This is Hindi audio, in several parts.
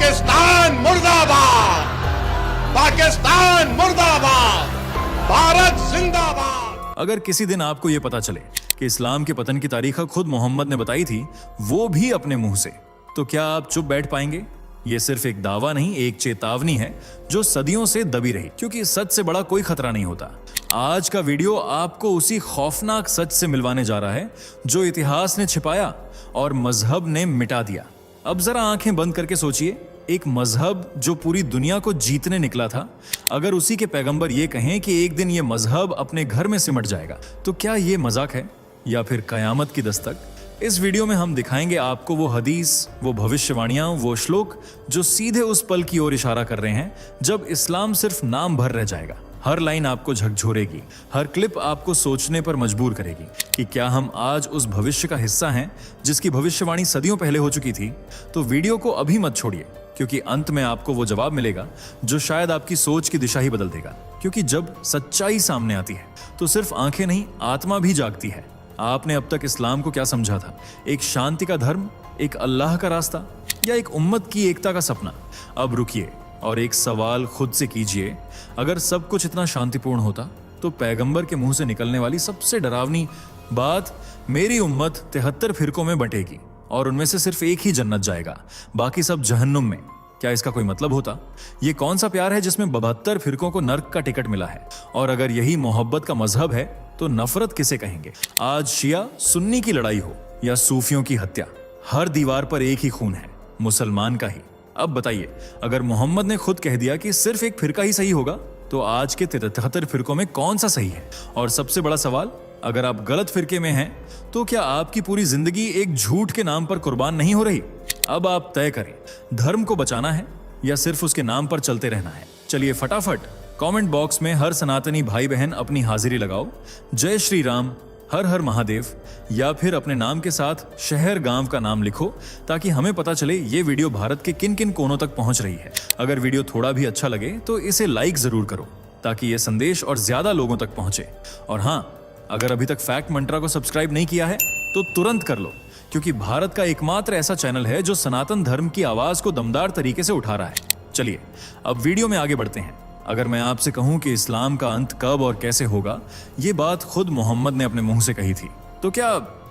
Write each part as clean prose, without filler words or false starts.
पाकिस्तान मुर्दाबाद, पाकिस्तान मुर्दाबाद, भारत जिंदाबाद। अगर किसी दिन आपको यह पता चले कि इस्लाम के पतन की तारीख खुद मोहम्मद ने बताई थी, वो भी अपने मुंह से, तो क्या आप चुप बैठ पाएंगे? ये सिर्फ एक दावा नहीं, एक चेतावनी है जो सदियों से दबी रही, क्योंकि सच से बड़ा कोई खतरा नहीं होता। आज का वीडियो आपको उसी खौफनाक सच से मिलवाने जा रहा है जो इतिहास ने छिपाया और मजहब ने मिटा दिया। अब जरा आंखें बंद करके सोचिए, एक मजहब जो पूरी दुनिया को जीतने निकला था, अगर उसी के पैगंबर ये कहें कि एक दिन ये मजहब अपने घर में सिमट जाएगा, तो क्या ये मजाक है या फिर कयामत की दस्तक? इस वीडियो में हम दिखाएंगे आपको वो हदीस, वो भविष्यवाणियां, वो श्लोक जो सीधे उस पल की ओर इशारा कर रहे हैं जब इस्लाम सिर्फ नाम भर रह जाएगा। हर लाइन आपको झकझोरेगी, हर क्लिप आपको सोचने पर मजबूर करेगी कि क्या हम आज उस भविष्य का हिस्सा हैं जिसकी भविष्यवाणी सदियों पहले हो चुकी थी। तो वीडियो को अभी मत छोड़िए, क्योंकि अंत में आपको वो जवाब मिलेगा जो शायद आपकी सोच की दिशा ही बदल देगा। क्योंकि जब सच्चाई सामने आती है तो सिर्फ आंखें नहीं, आत्मा भी जागती है। आपने अब तक इस्लाम को क्या समझा था? एक शांति का धर्म, एक अल्लाह का रास्ता, या एक उम्मत की एकता का सपना? अब रुकिए और एक सवाल खुद से कीजिए, अगर सब कुछ इतना शांतिपूर्ण होता तो पैगंबर के मुंह से निकलने वाली सबसे डरावनी बात, मेरी उम्मत 73 फिरकों में बंटेगी और उनमें से सिर्फ एक ही जन्नत जाएगा, बाकी सब जहन्नुम में, क्या इसका कोई मतलब होता? ये कौन सा प्यार है जिसमें 72 फिरकों को नर्क का टिकट मिला है? और अगर यही मोहब्बत का मजहब है तो नफरत किसे कहेंगे? आज शिया सुन्नी की लड़ाई हो या सूफियों की हत्या, हर दीवार पर एक ही खून है, मुसलमान का ही। अब बताइए, अगर मोहम्मद ने खुद कह दिया कि सिर्फ एक फिरका ही सही होगा, तो आज के 73 फिरकों में कौन सा सही है? और सबसे बड़ा सवाल, अगर आप गलत फिरके में हैं तो क्या आपकी पूरी जिंदगी एक झूठ के नाम पर कुर्बान नहीं हो रही? अब आप तय करें, धर्म को बचाना है या सिर्फ उसके नाम पर चलते रहना है? चलिए फटाफट कमेंट बॉक्स में हर सनातनी भाई बहन अपनी हाजिरी लगाओ। जय श्री राम, हर हर महादेव, या फिर अपने नाम के साथ शहर गांव का नाम लिखो, ताकि हमें पता चले ये वीडियो भारत के किन किन कोनों तक पहुंच रही है। अगर वीडियो थोड़ा भी अच्छा लगे तो इसे लाइक जरूर करो, ताकि ये संदेश और ज्यादा लोगों तक पहुंचे। और हाँ, अगर अभी तक फैक्ट मंत्रा को सब्सक्राइब नहीं किया है तो तुरंत कर लो, क्योंकि भारत का एकमात्र ऐसा चैनल है जो सनातन धर्म की आवाज को दमदार तरीके से उठा रहा है। चलिए अब वीडियो में आगे बढ़ते हैं। अगर मैं आपसे कहूं कि इस्लाम का अंत कब और कैसे होगा, ये बात खुद मोहम्मद ने अपने मुंह से कही थी, तो क्या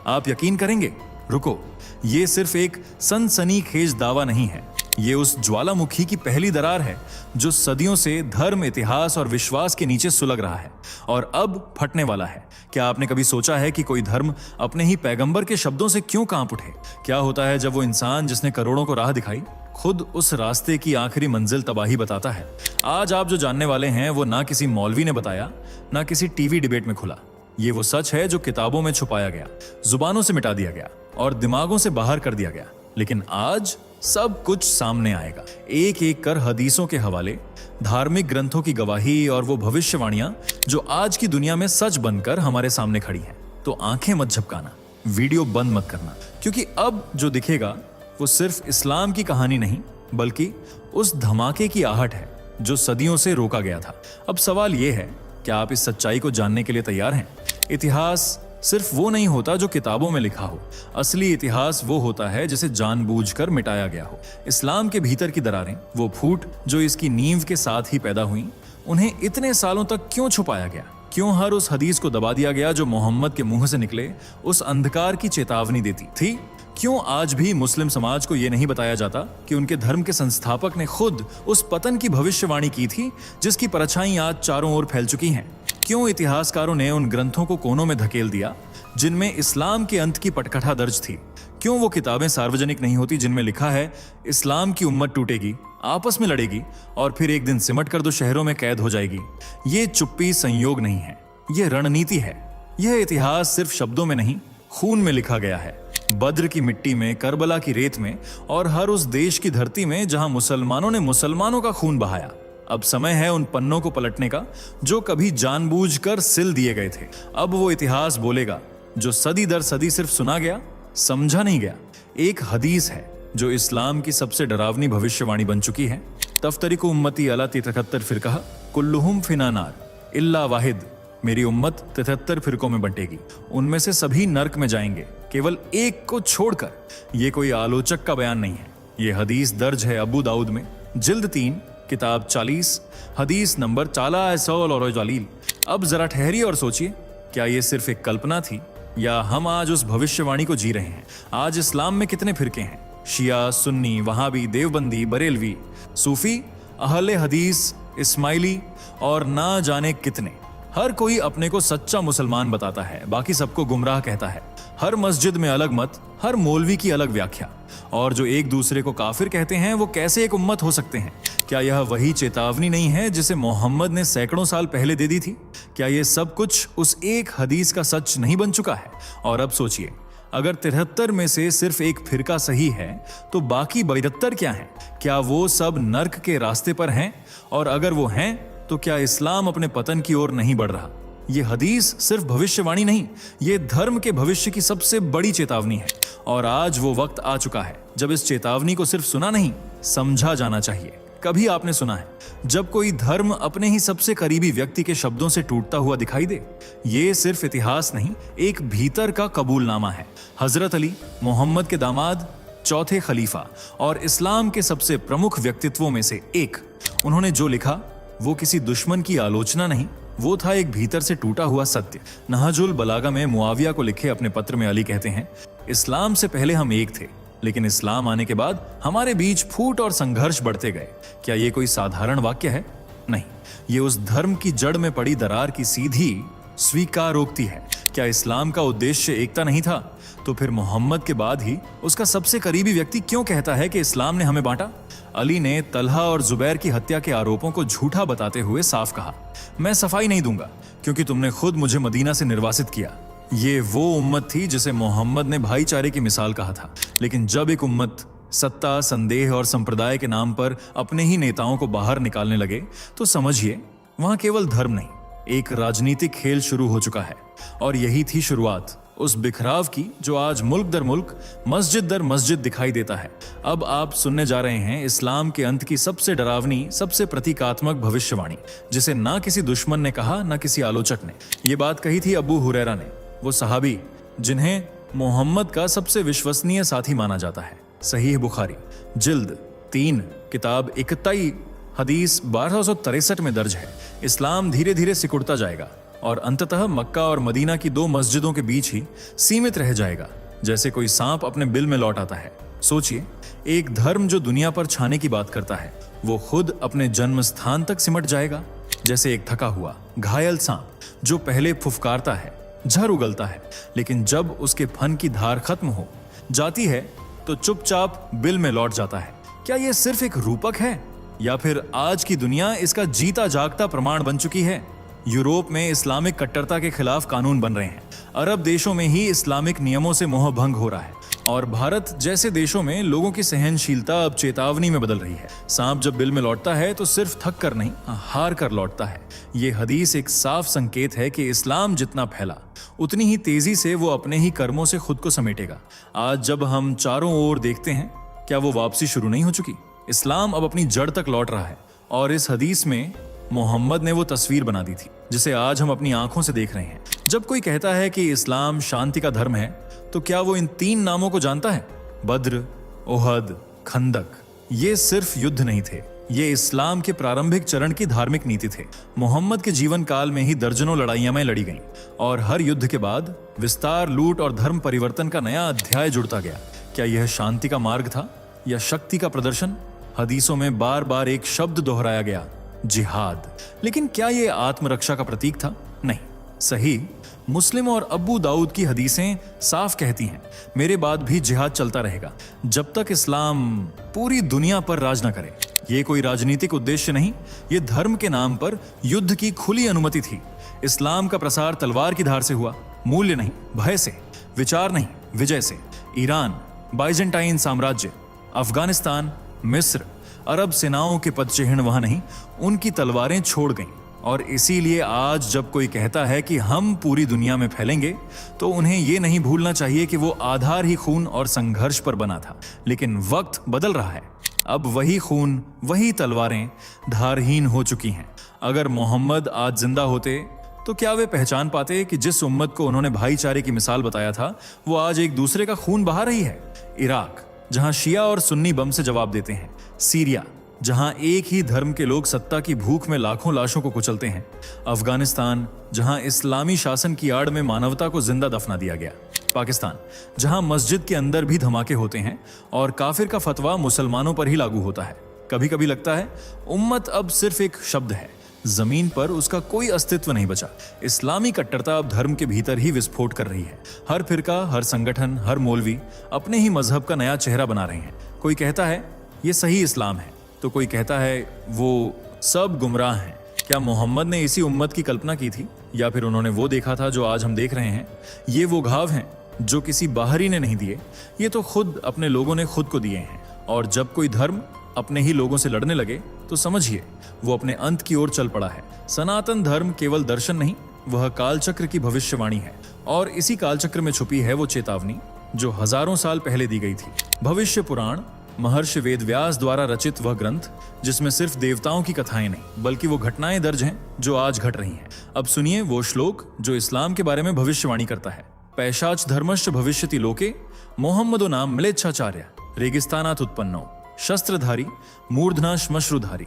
आप यकीन करेंगे? रुको, ये सिर्फ एक सनसनीखेज दावा नहीं है, ये उस ज्वालामुखी की पहली दरार है जो सदियों से धर्म, इतिहास और विश्वास के नीचे सुलग रहा है और अब फटने वाला है। क्या आपने कभी सोचा है कि कोई धर्म अपने ही पैगंबर के शब्दों से क्यों कांप उठे? क्या होता है जब वो इंसान जिसने करोड़ों को राह दिखाई खुद उस रास्ते की आखिरी मंजिल तबाही बताता है? आज आप जो जानने वाले हैं वो ना किसी मौलवी ने बताया, ना किसी टीवी डिबेट में खुला। ये वो सच है जो किताबों में छुपाया गया, जुबानों से मिटा दिया गया और दिमागों से बाहर कर दिया गया। लेकिन आज सब कुछ सामने आएगा, एक एक कर हदीसों के हवाले, धार्मिक ग्रंथों की गवाही और वो भविष्यवाणियां जो आज की दुनिया में सच बनकर हमारे सामने खड़ी हैं। तो आंखें मत झपकाना, वीडियो बंद मत करना, क्योंकि अब जो दिखेगा वो सिर्फ इस्लाम की कहानी नहीं, बल्कि उस धमाके की आहट है जो सदियों से रोका गया था। अब सवाल ये है, क्या आप इस सच्चाई को जानने के लिए तैयार हैं? इतिहास सिर्फ वो नहीं होता जो किताबों में लिखा हो, असली इतिहास वो होता है जिसे जानबूझकर मिटाया गया हो। इस्लाम के भीतर की दरारें, वो फूट जो इसकी नींव के साथ ही पैदा हुई, उन्हें इतने सालों तक क्यों छुपाया गया? क्यों हर उस हदीस को दबा दिया गया जो मोहम्मद के मुंह से निकले उस अंधकार की चेतावनी देती थी? क्यों आज भी मुस्लिम समाज को यह नहीं बताया जाता कि उनके धर्म के संस्थापक ने खुद उस पतन की भविष्यवाणी की थी जिसकी परछाई आज चारों ओर फैल चुकी हैं? क्यों इतिहासकारों ने उन ग्रंथों को कोनों में धकेल दिया जिनमें इस्लाम के अंत की पटकथा दर्ज थी? क्यों वो किताबें सार्वजनिक नहीं होती जिनमें लिखा है इस्लाम की उम्मत टूटेगी, आपस में लड़ेगी और फिर एक दिन सिमट कर 2 शहरों में कैद हो जाएगी? ये चुप्पी संयोग नहीं है, ये रणनीति है। यह इतिहास सिर्फ शब्दों में नहीं, खून में लिखा गया है। बद्र की मिट्टी में, करबला की रेत में और हर उस देश की धरती में जहां मुसलमानों ने मुसलमानों का खून बहाया। अब समय है उन पन्नों को पलटने का जो कभी जानबूझकर सिल दिए गए थे। अब वो इतिहास बोलेगा जो सदी दर सदी सिर्फ सुना गया, समझा नहीं गया। एक हदीस है जो इस्लाम की सबसे डरावनी भविष्यवाणी बन चुकी है। तफ्तरिकु उम्मती अला 73 फिरका कुल्लुहुम फिना नार इल्ला वाहिद, मेरी उम्मत 73 फिरकों में बंटेगी, उनमें से सभी नर्क में जाएंगे केवल एक को छोड़कर। यह कोई आलोचक का बयान नहीं है, ये हदीस दर्ज है अबू दाऊद में, जिल्द 3, किताब 40, हदीस नंबर 440। अब जरा ठहरिए और सोचिए, क्या ये सिर्फ एक कल्पना थी या हम आज उस भविष्यवाणी को जी रहे हैं? आज इस्लाम में कितने फिरके हैं? शिया, सुन्नी, वहाबी, देवबंदी, बरेलवी, सूफी, अहले हदीस, इस्माइली और ना जाने कितने। हर कोई अपने को सच्चा मुसलमान बताता है, बाकी सबको गुमराह कहता है। हर मस्जिद में अलग मत, हर मौलवी की अलग व्याख्या। और जो एक दूसरे को काफिर कहते हैं वो कैसे एक उम्मत हो सकते हैं? क्या यह वही चेतावनी नहीं है जिसे मोहम्मद ने सैकड़ों साल पहले दे दी थी? क्या यह सब कुछ उस एक हदीस का सच नहीं बन चुका है? और अब सोचिए, अगर 73 में से सिर्फ एक फिरका सही है तो बाकी 72 क्या हैं? क्या वो सब नर्क के रास्ते पर हैं? और अगर वो हैं तो क्या इस्लाम अपने पतन की ओर नहीं बढ़ रहा? ये हदीस सिर्फ भविष्यवाणी नहीं, ये धर्म के भविष्य की सबसे बड़ी चेतावनी है। और आज वो वक्त आ चुका है जब इस चेतावनी को सिर्फ सुना नहीं, समझा जाना चाहिए। कभी आपने सुना है जब कोई धर्म अपने ही सबसे करीबी व्यक्ति के शब्दों से टूटता हुआ दिखाई दे? ये सिर्फ इतिहास नहीं, एक भीतर का कबूलनामा है। हजरत अली, मोहम्मद के दामाद, चौथे खलीफा और इस्लाम के सबसे प्रमुख व्यक्तित्वों में से एक, उन्होंने जो लिखा वो किसी दुश्मन की आलोचना नहीं, वो था एक भीतर से टूटा हुआ सत्य। नहजुल बलागा में मुआविया को लिखे अपने पत्र में अली कहते हैं, इस्लाम से पहले हम एक थे, लेकिन इस्लाम आने के बाद हमारे बीच फूट और संघर्ष बढ़ते गए। क्या ये कोई साधारण वाक्य है? नहीं, ये उस धर्म की जड़ में पड़ी दरार की सीधी स्वीकारोक्ति है। क्या इस्लाम का उद्देश्य एकता नहीं था? तो फिर मोहम्मद के बाद ही उसका सबसे करीबी व्यक्ति क्यों कहता है कि इस्लाम ने हमें बांटा? अली ने तलहा और जुबैर की हत्या के आरोपों को झूठा बताते हुए साफ कहा, मैं सफाई नहीं दूंगा क्योंकि तुमने खुद मुझे मदीना से निर्वासित किया। ये वो उम्मत थी जिसे मोहम्मद ने भाईचारे की मिसाल कहा था। लेकिन जब एक उम्मत सत्ता, संदेह और संप्रदाय के नाम पर अपने ही नेताओं को बाहर निकालने लगे तो समझिए वहां केवल धर्म नहीं, एक राजनीतिक खेल शुरू हो चुका है। और यही थी शुरुआत उस बिखराव की जो आज मुल्क दर मुल्क, मस्जिद दर मस्जिद दिखाई देता है। अब आप सुनने जा रहे हैं इस्लाम के अंत की सबसे डरावनी, सबसे प्रतीकात्मक भविष्यवाणी, जिसे ना किसी दुश्मन ने कहा, ना किसी आलोचक ने। ये बात कही थी अबू हुरैरा ने, वो सहाबी जिन्हें मोहम्मद का सबसे विश्वसनीय साथी माना जाता है। सहीह बुखारी, जिल्द 3, किताब 21, हदीस 1263 में दर्ज है, इस्लाम धीरे धीरे सिकुड़ता जाएगा और अंततः मक्का और मदीना की 2 मस्जिदों के बीच ही सीमित रह जाएगा, जैसे कोई सांप अपने बिल में लौट आता है। सोचिए, एक धर्म जो दुनिया पर छाने की बात करता है, वो खुद अपने जन्म स्थान तक सिमट जाएगा, जैसे एक थका हुआ घायल सांप जो पहले फुफकारता है, झर उगलता है, लेकिन जब उसके फन की धार खत्म हो जाती है तो चुपचाप बिल में लौट जाता है। क्या यह सिर्फ एक रूपक है या फिर आज की दुनिया इसका जीता जागता प्रमाण बन चुकी है? यूरोप में इस्लामिक कट्टरता के खिलाफ कानून बन रहे हैं, अरब देशों में ही इस्लामिक नियमों से मोह भंग हो रहा है और भारत जैसे देशों में लोगों की सहनशीलता अब चेतावनी में बदल रही है। सांप जब बिल में लौटता है तो सिर्फ थक कर नहीं, हार कर लौटता है। ये हदीस एक साफ संकेत है कि इस्लाम जितना फैला उतनी ही तेजी से वो अपने ही कर्मों से खुद को समेटेगा। आज जब हम चारों ओर देखते हैं, क्या वो वापसी शुरू नहीं हो चुकी? इस्लाम अब अपनी जड़ तक लौट रहा है और इस हदीस में मोहम्मद ने वो तस्वीर बना दी थी जिसे आज हम अपनी आंखों से देख रहे हैं। जब कोई कहता है कि इस्लाम शांति का धर्म है, तो क्या वो इन 3 नामों को जानता है? बद्र, ओहद, खंदक। ये सिर्फ युद्ध नहीं थे, ये इस्लाम के प्रारंभिक चरण की धार्मिक नीति थे। मोहम्मद के जीवन काल में ही दर्जनों लड़ाइयां में लड़ी गईं और हर युद्ध के बाद विस्तार, लूट और धर्म परिवर्तन का नया अध्याय जुड़ता गया। क्या यह शांति का मार्ग था या शक्ति का प्रदर्शन? हदीसों में बार बार एक शब्द दोहराया गया, जिहाद। लेकिन क्या यह आत्मरक्षा का प्रतीक था? नहीं। सही मुस्लिम और अबू दाऊद की हदीसें साफ कहती हैं, मेरे बाद भी जिहाद चलता रहेगा जब तक इस्लाम पूरी दुनिया पर राज न करे। ये कोई राजनीतिक उद्देश्य नहीं, ये धर्म के नाम पर युद्ध की खुली अनुमति थी। इस्लाम का प्रसार तलवार की धार से हुआ, मूल्य नहीं, भय से, विचार नहीं, विजय से। ईरान, बाइजेंटाइन साम्राज्य, अफगानिस्तान, मिस्र, अरब सेनाओं के पदचिह्न वहां नहीं, उनकी तलवारें छोड़ गईं। और इसीलिए आज जब कोई कहता है कि हम पूरी दुनिया में फैलेंगे, तो उन्हें यह नहीं भूलना चाहिए कि वो आधार ही खून और संघर्ष पर बना था। लेकिन वक्त बदल रहा है, अब वही खून, वही तलवारें धारहीन हो चुकी हैं। अगर मोहम्मद आज जिंदा होते तो क्या वे पहचान पाते कि जिस उम्मत को उन्होंने भाईचारे की मिसाल बताया था, वो आज एक दूसरे का खून बहा रही है? इराक, जहां शिया और सुन्नी बम से जवाब देते हैं, सीरिया जहां एक ही धर्म के लोग सत्ता की भूख में लाखों लाशों को कुचलते हैं, अफगानिस्तान जहां इस्लामी शासन की आड़ में मानवता को जिंदा दफना दिया गया, पाकिस्तान जहां मस्जिद के अंदर भी धमाके होते हैं और काफिर का फतवा मुसलमानों पर ही लागू होता है। कभी कभी लगता है उम्मत अब सिर्फ एक शब्द है, जमीन पर उसका कोई अस्तित्व नहीं बचा। इस्लामी कट्टरता अब धर्म के भीतर ही विस्फोट कर रही है। हर फिरका, हर संगठन, हर मौलवी अपने ही मजहब का नया चेहरा बना रहे हैं। कोई कहता है ये सही इस्लाम है, तो कोई कहता है वो सब गुमराह हैं। क्या मोहम्मद ने इसी उम्मत की कल्पना की थी, या फिर उन्होंने वो देखा था जो आज हम देख रहे हैं? ये वो घाव हैं जो किसी बाहरी ने नहीं दिए, ये तो खुद अपने लोगों ने खुद को दिए हैं। और जब कोई धर्म अपने ही लोगों से लड़ने लगे तो समझिए वो अपने अंत की ओर चल पड़ा है। सनातन धर्म केवल दर्शन नहीं, वह कालचक्र की भविष्यवाणी है, और इसी कालचक्र में छुपी है वो चेतावनी जो हजारों साल पहले दी गई थी। भविष्य पुराण महर्षि वेदव्यास द्वारा रचित वह ग्रंथ जिसमें सिर्फ देवताओं की कथाएं नहीं बल्कि वो घटनाएं दर्ज हैं जो आज घट रही हैं। अब सुनिए वो श्लोक जो इस्लाम के बारे में भविष्यवाणी करता है। पैशाच धर्मश्च भविष्यति लोके मोहम्मदो नाम म्लेच्छाचार्य रेगिस्तानात उत्पन्नो शस्त्रधारी मूर्धना श्मश्रुधारी।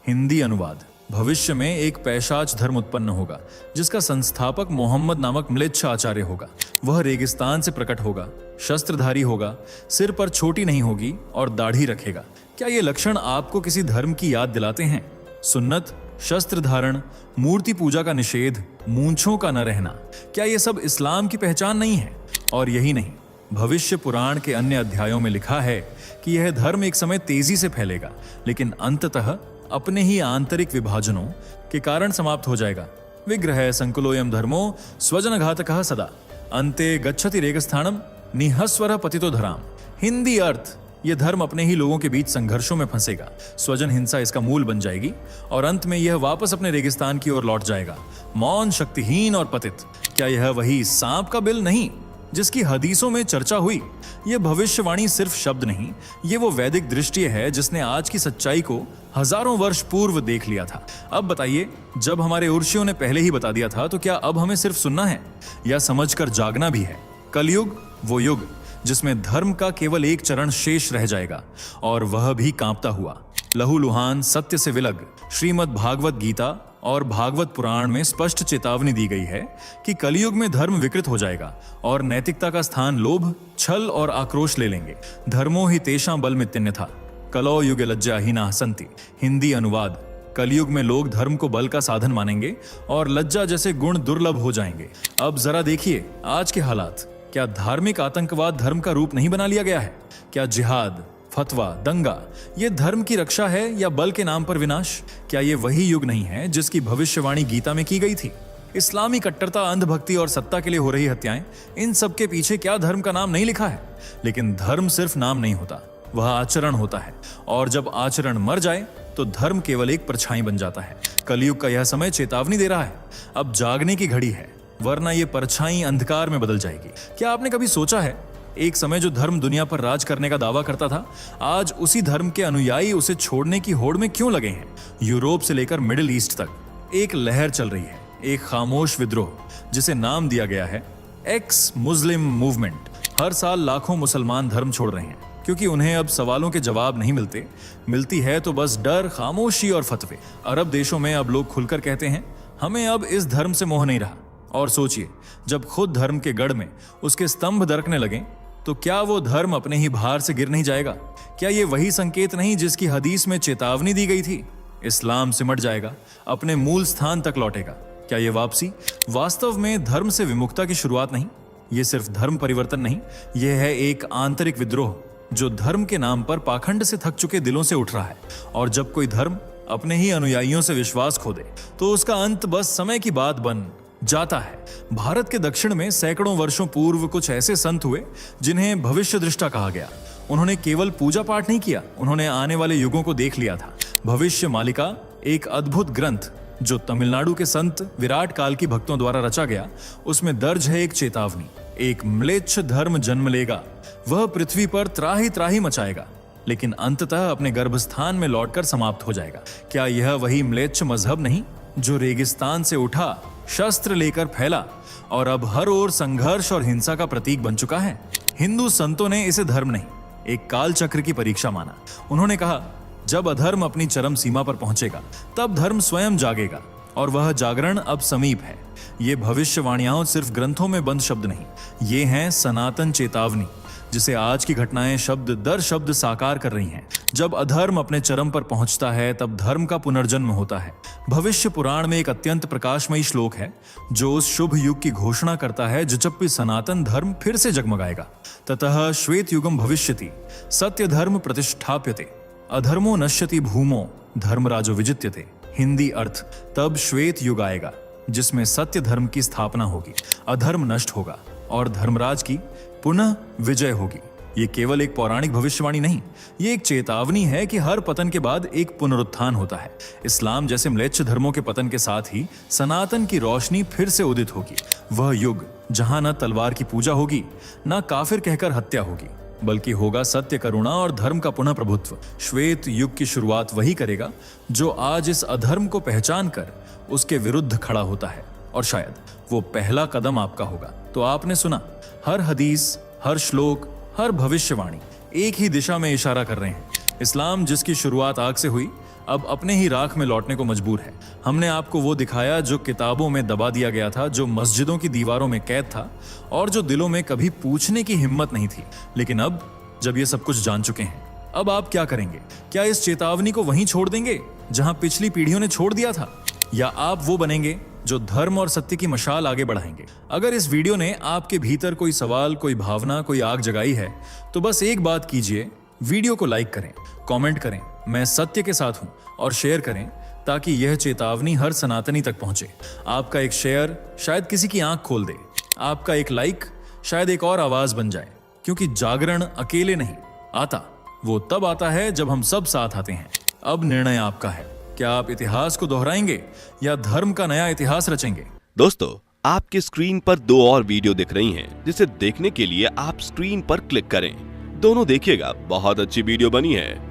हिंदी अनुवाद, भविष्य में एक पैशाच धर्म उत्पन्न होगा जिसका संस्थापक मोहम्मद नामक म्लेच्छ आचार्य होगा। वह रेगिस्तान से प्रकट होगा, शस्त्रधारी होगा, सिर पर छोटी नहीं होगी और दाढ़ी रखेगा। क्या ये लक्षण आपको किसी धर्म की याद दिलाते हैं? सुन्नत, शस्त्र धारण, मूर्ति पूजा का निषेध, मूंछों का न रहना, क्या ये सब इस्लाम की पहचान नहीं है? और यही नहीं, भविष्य पुराण के अन्य अध्यायों में लिखा है कि यह धर्म एक समय तेजी से फैलेगा लेकिन अंततः अपने ही आंतरिक विभाजनों के कारण समाप्त हो जाएगा। विग्रह संकुलोयम धर्मो स्वजनघातकः सदा अंते गच्छति रेगस्थानम निहस्वर पतितो धराम। हिंदी अर्थ, यह धर्म अपने ही लोगों के बीच संघर्षों में फंसेगा, स्वजन हिंसा इसका मूल बन जाएगी और अंत में यह वापस अपने रेगिस्तान की ओर लौट जाएगा, मौन, शक्तिहीन और पतित। क्या यह वही सांप का बिल नहीं जिसकी हदीसों में चर्चा हुई? यह भविष्यवाणी सिर्फ शब्द नहीं, ये वो वैदिक दृष्टि है जिसने आज की सच्चाई को हजारों वर्ष पूर्व देख लिया था। अब बताइए, जब हमारे ऋषियों ने पहले ही बता दिया था तो क्या अब हमें सिर्फ सुनना है या समझकर जागना भी है? कलयुग वो युग जिसमें धर्म का केवल एक चरण शेष रह जाएगा और वह भी कांपता हुआ। लहूलुहान सत्य से विलग श्रीमद् भागवत गीता और भागवत पुराण में स्पष्ट चेतावनी दी गई है कि कलयुग में धर्म विकृत हो जाएगा और नैतिकता का स्थान लोभ, छल और आक्रोश ले लेंगे। धर्मो ही तेषां बलमित्यन्य था कलौ युगे लज्जाहीना सन्ति। हिंदी अनुवाद, कलयुग में लोग धर्म को बल का साधन मानेंगे और लज्जा जैसे गुण दुर्लभ हो जाएंगे। अब जरा देखिए आज के हालात। क्या धार्मिक आतंकवाद धर्म का रूप नहीं बना लिया गया है? क्या जिहाद, फतवा, दंगा ये धर्म की रक्षा है या बल के नाम पर विनाश? क्या ये वही युग नहीं है जिसकी भविष्यवाणी गीता में की गई थी? इस्लामी कट्टरता, अंधभक्ति और सत्ता के लिए हो रही हत्याएं, इन सब के पीछे क्या धर्म का नाम नहीं लिखा है? लेकिन धर्म सिर्फ नाम नहीं होता, वह आचरण होता है, और जब आचरण मर जाए तो धर्म केवल एक परछाई बन जाता है। कलयुग का यह समय चेतावनी दे रहा है, अब जागने की घड़ी है, वरना ये परछाई अंधकार में बदल जाएगी। क्या आपने कभी सोचा है, एक समय जो धर्म दुनिया पर राज करने का दावा करता था, आज उसी धर्म के अनुयायी उसे छोड़ने की होड़ में क्यों लगे हैं? यूरोप से लेकर मिडिल ईस्ट तक एक लहर चल रही है, एक खामोश विद्रोह जिसे नाम दिया गया है एक्स मुस्लिम मूवमेंट। हर साल लाखों मुसलमान धर्म छोड़ रहे हैं क्योंकि उन्हें अब सवालों के जवाब नहीं मिलती है तो बस डर, खामोशी और फतवे। अरब देशों में अब लोग खुलकर कहते हैं हमें अब इस धर्म से मोह नहीं रहा। और सोचिए, जब खुद धर्म के गढ़ में उसके स्तंभ दरकने लगे तो क्या वो धर्म अपने ही भार से गिर नहीं जाएगा? क्या ये वही संकेत नहीं जिसकी हदीस में चेतावनी दी गई थी? इस्लाम सिमट जाएगा, अपने मूल स्थान तक लौटेगा। क्या ये वापसी वास्तव में धर्म से विमुक्ता की शुरुआत नहीं? ये सिर्फ धर्म परिवर्तन नहीं, यह है एक आंतरिक विद्रोह जो धर्म के नाम पर पाखंड से थक चुके दिलों से उठ रहा है। और जब कोई धर्म अपने ही अनुयायियों से विश्वास खो दे तो उसका अंत बस समय की बात बन जाता है। भारत के दक्षिण में सैकड़ों वर्षों पूर्व कुछ ऐसे संत हुए जिन्हें भविष्य दृष्टा कहा गया। उन्होंने केवल पूजा पाठ नहीं किया, उन्होंने आने वाले युगों को देख लिया था। भविष्य मालिका एक अद्भुत ग्रंथ जो तमिलनाडु के संत विराट काल की भक्तों द्वारा रचा गया, उसमें दर्ज है एक चेतावनी। एक म्लेच्छ धर्म जन्म लेगा, वह पृथ्वी पर त्राही त्राही मचाएगा, लेकिन अंततः अपने गर्भस्थान में लौटकर समाप्त हो जाएगा। क्या यह वही म्लेच्छ मजहब नहीं जो रेगिस्तान से उठा, शस्त्र लेकर फैला और अब हर ओर संघर्ष और हिंसा का प्रतीक बन चुका है? हिंदू संतों ने इसे धर्म नहीं, एक काल चक्र की परीक्षा माना। उन्होंने कहा, जब अधर्म अपनी चरम सीमा पर पहुंचेगा तब धर्म स्वयं जागेगा और वह जागरण अब समीप है। ये भविष्यवाणियां सिर्फ ग्रंथों में बंद शब्द नहीं, ये हैं सनातन चेतावनी जिसे आज की घटनाएं शब्द दर शब्द साकार कर रही हैं। जब अधर्म अपने चरम पर पहुंचता है तब धर्म का पुनर्जन्म होता है। भविष्य पुराण में एक अत्यंत प्रकाशमयी श्लोक है जो उस शुभ युग की घोषणा करता है जब भी सनातन धर्म फिर से जगमगाएगा। ततः श्वेत युगम भविष्यति सत्य धर्म प्रतिष्ठाप्यते अधर्मो नश्यति भूमो धर्मराजो विजित्यते। हिंदी अर्थ, तब श्वेत युग आएगा जिसमें सत्य धर्म की स्थापना होगी, अधर्म नष्ट होगा और धर्मराज की पुनः विजय होगी। ये केवल एक पौराणिक भविष्यवाणी नहीं, ये एक चेतावनी है कि हर पतन के बाद एक पुनरुत्थान होता है। इस्लाम जैसे म्लेच्छ धर्मों के पतन के साथ ही सनातन की रोशनी फिर से उदित होगी। वह युग जहां न तलवार की पूजा होगी, न काफिर कहकर हत्या होगी, बल्कि होगा सत्य, करुणा और धर्म का पुनः प्रभुत्व। श्वेत युग की शुरुआत वही करेगा जो आज इस अधर्म को पहचान कर उसके विरुद्ध खड़ा होता है, और शायद वो पहला कदम आपका होगा। तो आपने सुना, हर हदीस, हर श्लोक, हर भविष्यवाणी एक ही दिशा में इशारा कर रहे हैं। इस्लाम जिसकी शुरुआत आग से हुई, अब अपने ही राख में लौटने को मजबूर है। हमने आपको वो दिखाया जो किताबों में दबा दिया गया था, जो मस्जिदों की दीवारों में कैद था और जो दिलों में कभी पूछने की हिम्मत नहीं थी। लेकिन अब जब ये सब कुछ जान चुके हैं, अब आप क्या करेंगे? क्या इस चेतावनी को वहीं छोड़ देंगे जहां पिछली पीढ़ियों ने छोड़ दिया था, या आप वो बनेंगे जो धर्म और सत्य की मशाल आगे बढ़ाएंगे? अगर इस वीडियो ने आपके भीतर कोई सवाल, कोई भावना, कोई आग जगाई है तो बस एक बात कीजिए, वीडियो को लाइक करें, कमेंट करें मैं सत्य के साथ हूं और शेयर करें ताकि यह चेतावनी हर सनातनी तक पहुंचे। आपका एक शेयर शायद किसी की आंख खोल दे, आपका एक लाइक शायद एक और आवाज बन जाए, क्योंकि जागरण अकेले नहीं आता, वो तब आता है जब हम सब साथ आते हैं। अब निर्णय आपका है, क्या आप इतिहास को दोहराएंगे या धर्म का नया इतिहास रचेंगे? दोस्तों, आपकी स्क्रीन पर 2 और वीडियो दिख रही हैं, जिसे देखने के लिए आप स्क्रीन पर क्लिक करें। दोनों देखिएगा, बहुत अच्छी वीडियो बनी है।